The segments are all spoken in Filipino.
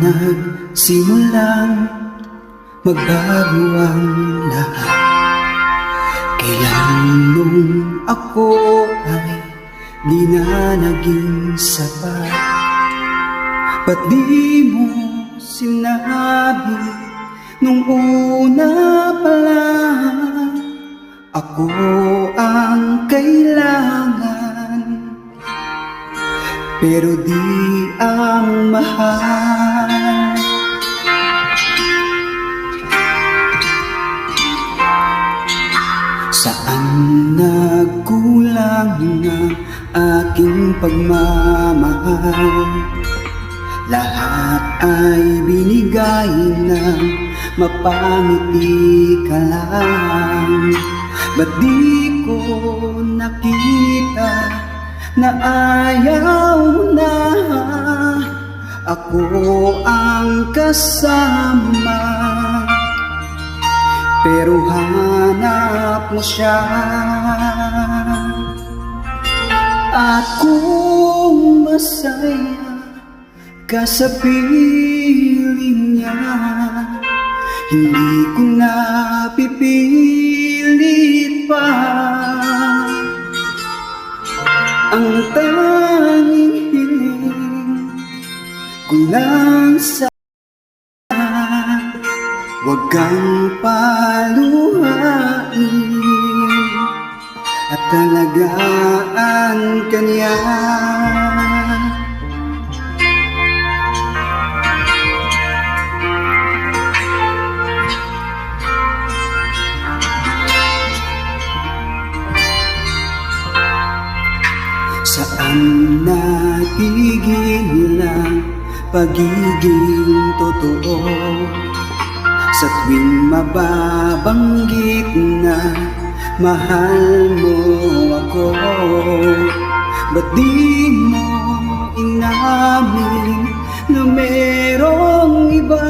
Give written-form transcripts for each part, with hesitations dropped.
nagsimulang magbago ang lahat. Kailan nung ako ay di na naging sapat, ba't di mo sinabi nung una pa lang ako ang kailangan, pero di ang mahal. Saan nagkulang ang aking pagmamahal? Lahat ay binigay ng mapangiti ka lang. Ba't di ko nakita na ayaw na ako ang kasama, pero hanap mo siya? Akong masaya ka sa piling niya, hindi ko napipilit pa. Ang tanging hiling ko lang sa huwag kang paluhain at talagaan ka niya. Saan natigil ang pagiging totoo? Sa tuwing mababanggit na mahal mo ako, ba't di mo inamin na merong iba?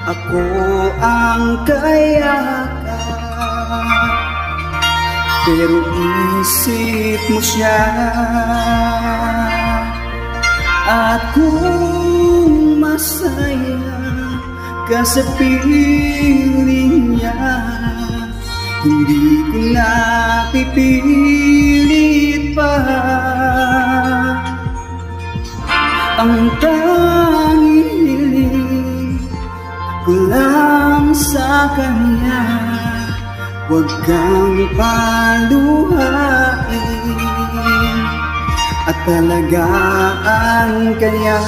Ako ang kayakan, pero isip mo siya. At kung masaya ka sa piling niya, hindi ko napipilit pa. Ang tanging hiling ko lang sa kanya, huwag kang paluhain at talagaan ka niya.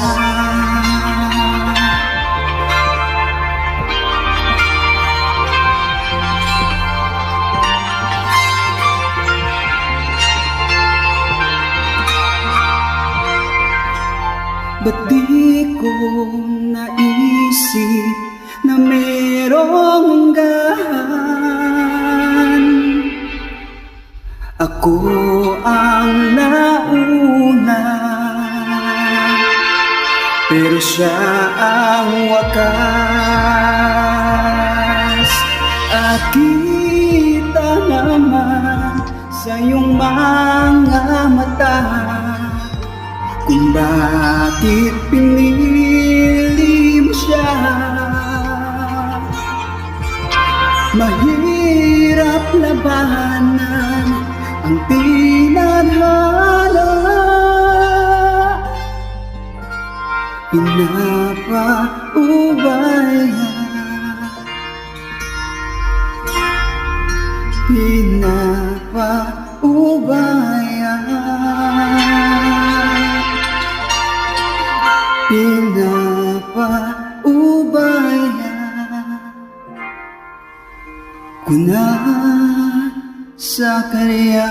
Ba't di ko naisip na merong hanggan? Ako ang nauna, pero siya ang wakas. At kita naman sa iyong mga mata kung bakit pinili mo siya. Mahirap labanan ang tinadhana, pinapaubaya, pinapaubaya, pinapaubaya ko na sa kanya.